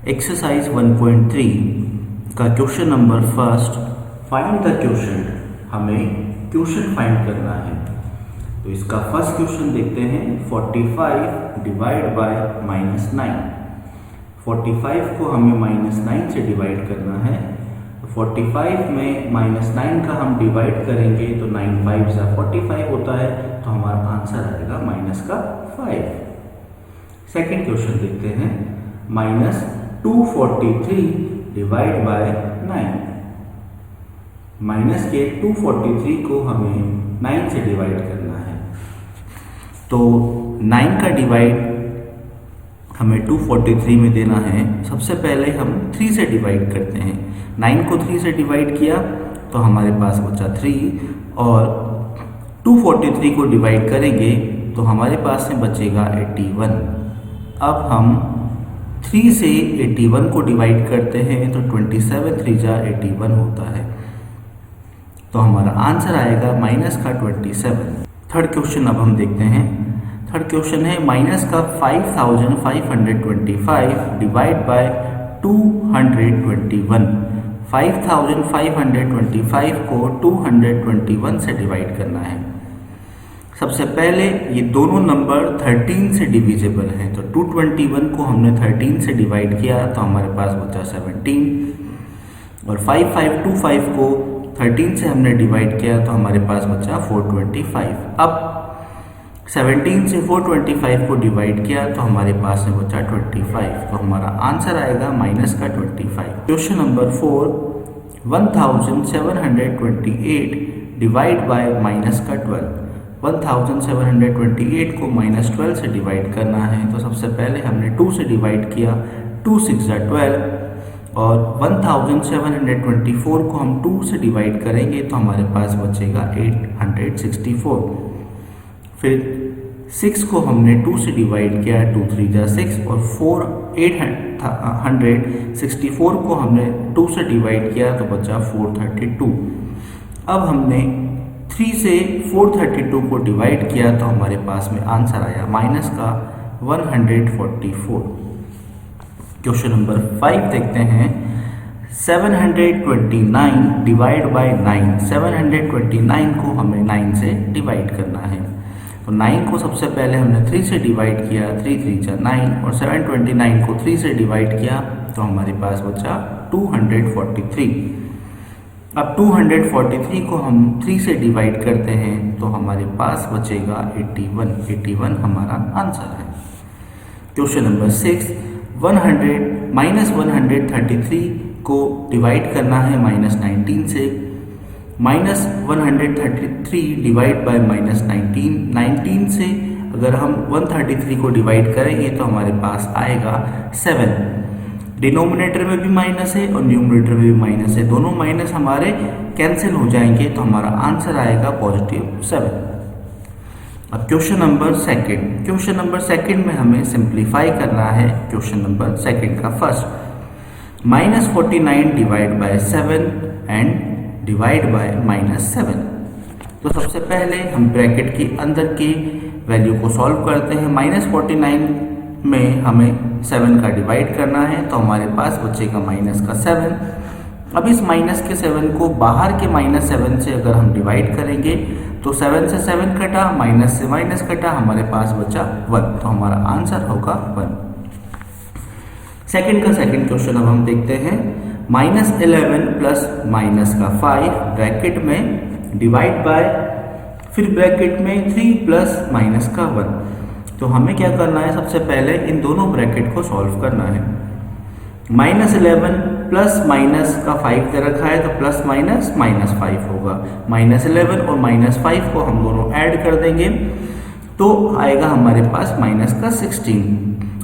Exercise 1.3 का question number first, find the quotient. हमें quotient find करना है। तो इसका फर्स्ट क्वेश्चन देखते हैं। 45 डिवाइड बाय -9। 45 को हमें -9 से डिवाइड करना है। तो 45 में -9 का हम डिवाइड करेंगे तो 9 5 जा 45 होता है। तो हमारा आंसर आएगा -5। सेकेंड क्वेश्चन देखते हैं। -243 डिवाइड बाय 9। माइनस के 243 को हमें 9 से डिवाइड करना है। तो 9 का डिवाइड हमें 243 में देना है। सबसे पहले हम 3 से डिवाइड करते हैं। 9 को 3 से डिवाइड किया तो हमारे पास बचा 3 और 243 को डिवाइड करेंगे तो हमारे पास में बचेगा 81। अब हम 3 से 81 को डिवाइड करते हैं तो 27 3 जा 81 होता है। तो हमारा आंसर आएगा -27। थर्ड क्वेश्चन अब हम देखते हैं। थर्ड क्वेश्चन है -5525 डिवाइड बाय 221। 5525 को 221 से डिवाइड करना है। सबसे पहले ये दोनों नंबर 13 से डिविजिबल हैं। तो 221 को हमने 13 से डिवाइड किया तो हमारे पास बचा 17 और 5525 को 13 से हमने डिवाइड किया तो हमारे पास बचा 425। अब 17 से 425 को डिवाइड किया तो हमारे पास में बचा 25। तो हमारा आंसर आएगा -25। Question number 4 1728 divide by -12। 1728 को -12 से डिवाइड करना है। तो सबसे पहले हमने 2 से डिवाइड किया, 2 6 जा 12 और 1724 को हम 2 से डिवाइड करेंगे तो हमारे पास बचेगा 864। फिर 6 को हमने 2 से डिवाइड किया, 2 3 जा 6 और 864 को हमने 2 से डिवाइड किया तो बचा 432। अब हमने 3 से 432 को डिवाइड किया तो हमारे पास में आंसर आया -144। क्वेश्चन नंबर 5 देखते हैं। 729 डिवाइड बाय 9। 729 को हमें 9 से डिवाइड करना है। तो 9 को सबसे पहले हमने 3 से डिवाइड किया, 3 3 जा 9 और 729 को 3 से डिवाइड किया तो हमारे पास बचा 243। अब 243 को हम 3 से डिवाइड करते हैं तो हमारे पास बचेगा 81। 81 हमारा आंसर है। क्वेश्चन नंबर 6 -133 को डिवाइड करना है -19 से। -133 डिवाइड बाय -19। 19 से अगर हम 133 को डिवाइड करेंगे तो हमारे पास आएगा 7। डिनोमिनेटर में भी माइनस है और न्यूमरेटर में भी माइनस है। दोनों माइनस हमारे कैंसिल हो जाएंगे तो हमारा आंसर आएगा +7। अब question number second. Question number second में हमें सिंप्लीफाई करना है। क्वेश्चन नंबर सेकंड का first -49 divide by 7 and divide by -7। तो सबसे पहले हम ब्रैकेट के अंदर की वैल्यू को सॉल्व करते हैं। -49 में हमें 7 का डिवाइड करना है तो हमारे पास बचेगा -7। अब इस -7 को बाहर के -7 से अगर हम डिवाइड करेंगे तो 7 से 7 कटा, माइनस से माइनस कटा, हमारे पास बचा 1। तो हमारा आंसर होगा 1। सेकंड का सेकंड क्वेश्चन अब हम देखते हैं। -11 प्लस -5 ब्रैकेट में डिवाइड बाय, फिर ब्रैकेट में 3 प्लस -1। तो हमें क्या करना है, सबसे पहले इन दोनों ब्रैकेट को सॉल्व करना है। -11 प्लस माइनस का 5 दे रखा है तो प्लस माइनस -5 होगा। -11 और -5 को हम दोनों ऐड कर देंगे तो आएगा हमारे पास -16।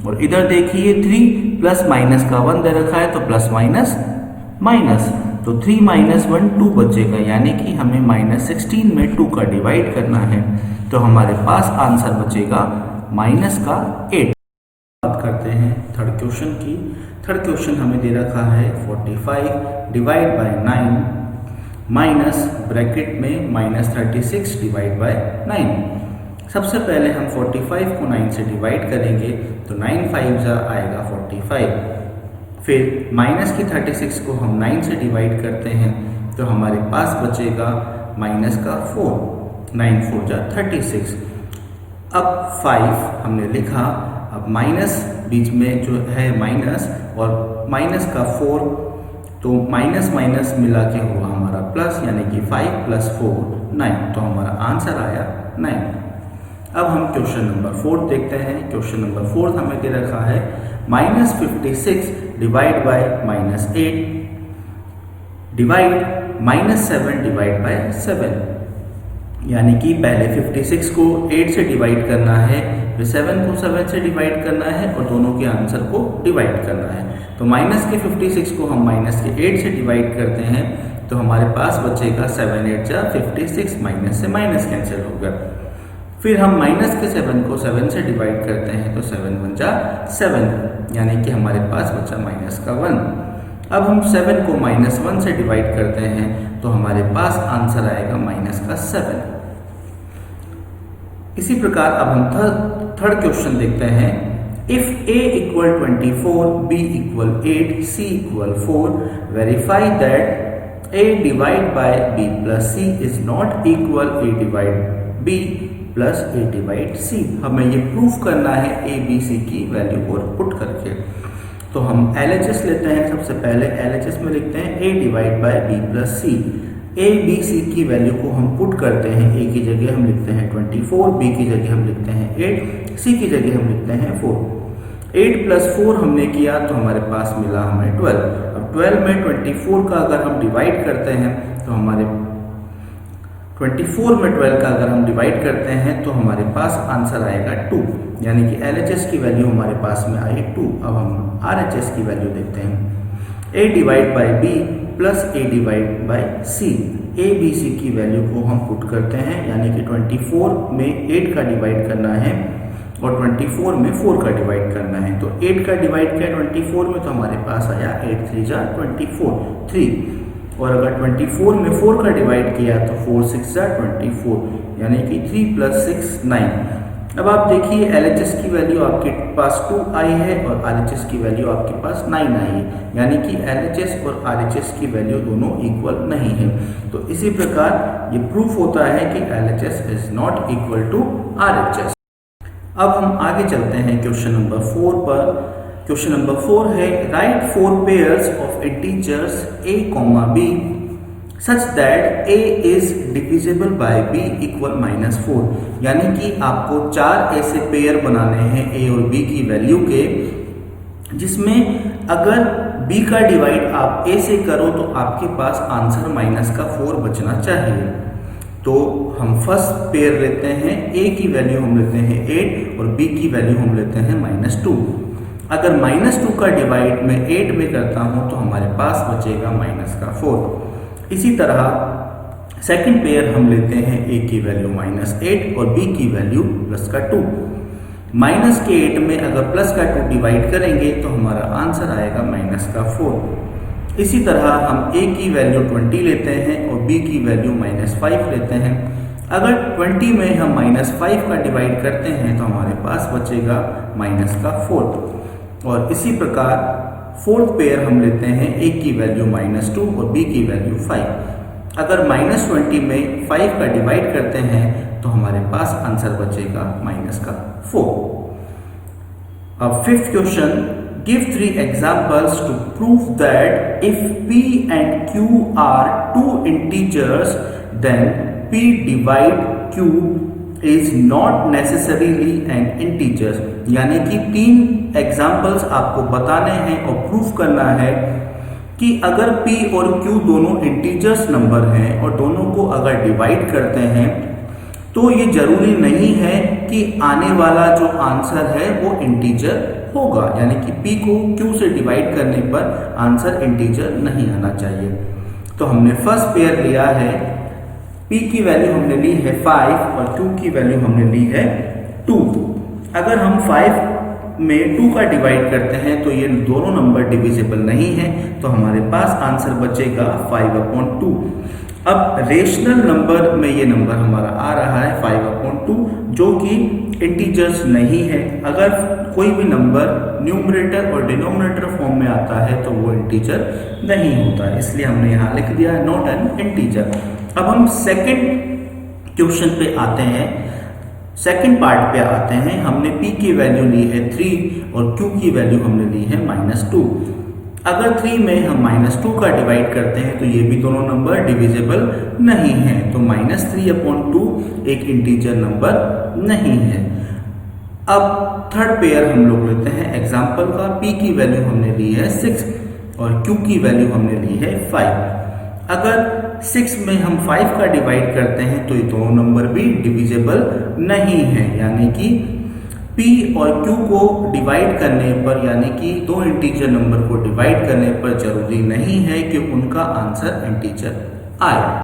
और इधर देखिए 3 प्लस -1 दे रखा है तो प्लस माइनस माइनस, तो 3 - 1 2 बचेगा, यानी कि हमें -16 में 2 का डिवाइड करना है। तो हमारे पास आंसर बचेगा -8। बात करते हैं थर्ड क्वेश्चन की। थर्ड क्वेश्चन हमें दे रखा है 45 डिवाइड बाय 9 माइनस ब्रैकेट में -36 डिवाइड बाय 9। सबसे पहले हम 45 को 9 से डिवाइड करेंगे तो 9 5 जा आएगा 45 फिर माइनस की 36 को हम 9 से डिवाइड करते हैं तो हमारे पास बचेगा माइनस का 4, 9 4 जा 36। अब 5 हमने लिखा, अब माइनस बीच में जो है माइनस और माइनस का 4, तो माइनस माइनस मिला के हुआ हमारा प्लस, यानी कि 5 + 4 9, तो हमारा आंसर आया 9। अब हम क्वेश्चन नंबर 4 देखते हैं। क्वेश्चन नंबर 4 हमें दे रखा है -56 divide by -8 divide -7 divide by 7, यानी कि पहले 56 को 8 से डिवाइड करना है, फिर 7 को 7 से डिवाइड करना है और दोनों के आंसर को डिवाइड करना है। तो माइनस के 56 को हम माइनस के 8 से डिवाइड करते हैं तो हमारे पास बचेगा 7 8 जा 56, माइनस से माइनस कैंसिल होगा। फिर हम माइनस के 7 को 7 से डिवाइड करते हैं तो 7 1 जा 7, यानी कि हमारे पास बचा माइनस का 1। अब हम 7 को -1 से डिवाइड करते हैं तो हमारे पास आंसर आएगा माइनस का 7। इसी प्रकार अब हम थर्ड क्वेश्चन देखते हैं। If a = 24, b = 8, c = 4, verify that a divide by b + c is not equal a divide b + a divide c। हमें ये प्रूफ करना है a b c की वैल्यू को पुट करके। तो हम LHS लेते हैं। सबसे पहले LHS में लिखते हैं a divide by b + c। a b c की वैल्यू को हम पुट करते हैं। a की जगह हम लिखते हैं 24, b की जगह हम लिखते हैं 8, c की जगह हम लिखते हैं 4। 8 + 4 हमने किया तो हमारे पास मिला हमें 12। अब 12 में 24 का अगर हम डिवाइड करते हैं तो हमारे 24 में 12 का अगर हम डिवाइड करते हैं तो हमारे पास आंसर आएगा 2, यानी कि LHS की वैल्यू हमारे पास में आई 2। अब हम RHS की वैल्यू देखते हैं। a divide by b + a divide by c। a b c की वैल्यू को हम पुट करते हैं, यानी कि 24 में 8 का डिवाइड करना है और 24 में 4 का डिवाइड करना है। तो 8 का डिवाइड किया 24 में तो हमारे पास आया 8 3 जा 24, 3। और अगर 24 में 4 का डिवाइड किया तो 4 6 जा 24, यानी कि 3 + 6 9। अब आप देखिए LHS की वैल्यू आपके पास 2 आई है और RHS की वैल्यू आपके पास 9 आई है, यानी कि LHS और RHS की वैल्यू दोनों इक्वल नहीं है। तो इसी प्रकार ये प्रूफ होता है कि LHS is not equal to RHS। अब हम आगे चलते हैं क्वेश्चन नंबर 4 पर। क्वेश्चन नंबर 4 है right 4 pairs of integers a, b such that a is divisible by b = -4, यानी कि आपको 4 ऐसे पेयर बनाने हैं a और b की वैल्यू के, जिसमें अगर b का डिवाइड आप a से करो तो आपके पास आंसर -4 बचना चाहिए। तो हम फर्स्ट पेयर लेते हैं, a की वैल्यू हम लेते हैं 8 और b की वैल्यू हम लेते हैं -2। अगर -2 का डिवाइड मैं 8 में करता हूं तो हमारे पास बचेगा -4। इसी तरह सेकंड पेयर हम लेते हैं, a की वैल्यू -8 और b की वैल्यू +2। माइनस के 8 में अगर +2 डिवाइड करेंगे तो हमारा आंसर आएगा -4। इसी तरह हम a की वैल्यू 20 लेते हैं और b की वैल्यू -5 लेते हैं। अगर 20 में हम -5 का डिवाइड करते हैं तो हमारे पास बचेगा -4। और इसी प्रकार फोर्थ पेयर हम लेते हैं, a की वैल्यू -2 और b की वैल्यू 5। अगर -20 में 5 का डिवाइड करते हैं तो हमारे पास आंसर बचेगा -4। अब fifth question, give 3 examples to prove that if p and q are 2 integers then p divide q is not necessarily an integer। यानी कि 3 एग्जाम्पल्स आपको बताने हैं और प्रूफ करना है कि अगर p और q दोनों इंटीजर्स नंबर हैं और दोनों को अगर डिवाइड करते हैं तो ये जरूरी नहीं है कि आने वाला जो आंसर है वो इंटीजर होगा, यानी कि p को q से डिवाइड करने पर आंसर इंटीजर नहीं आना चाहिए। तो हमने फर्स्ट पेयर लिया है, p की वैल्यू हमने ली है 5 और q की वैल्यू हमने ली है 2। अगर हम 5 में 2 का डिवाइड करते हैं तो ये दोनों नंबर डिविजिबल नहीं है, तो हमारे पास आंसर बचेगा 5/2। अब रेशनल नंबर में ये नंबर हमारा आ रहा है 5/2, जो कि इंटीजर्स नहीं है। अगर कोई भी नंबर न्यूमरेटर और डिनोमिनेटर फॉर्म में आता है तो वो इंटीजर नहीं होता है, इसलिए हमने यहाँ लिख दिया नॉट एन इंटीजर। अब हम सेकंड क्वेश्चन पे आते हैं, सेकंड पार्ट पे आते हैं। हमने p की वैल्यू ली है 3 और q की वैल्यू हमने ली है -2। अगर 3 में हम -2 का डिवाइड करते हैं तो ये भी दोनों नंबर डिविजिबल नहीं है, तो -3/2 एक इंटीजर नंबर नहीं है। अब थर्ड पेयर हम लोग लेते हैं एग्जाम्पल का। p की वैल्यू हमने ली है 6 और q की वैल्यू हमने ली है 5। अगर 6 में हम 5 का डिवाइड करते हैं तो ये दोनों नंबर भी डिविजिबल नहीं है, यानी कि p और q को डिवाइड करने पर, यानी कि दो इंटीजर नंबर को डिवाइड करने पर जरूरी नहीं है कि उनका आंसर इंटीजर आए।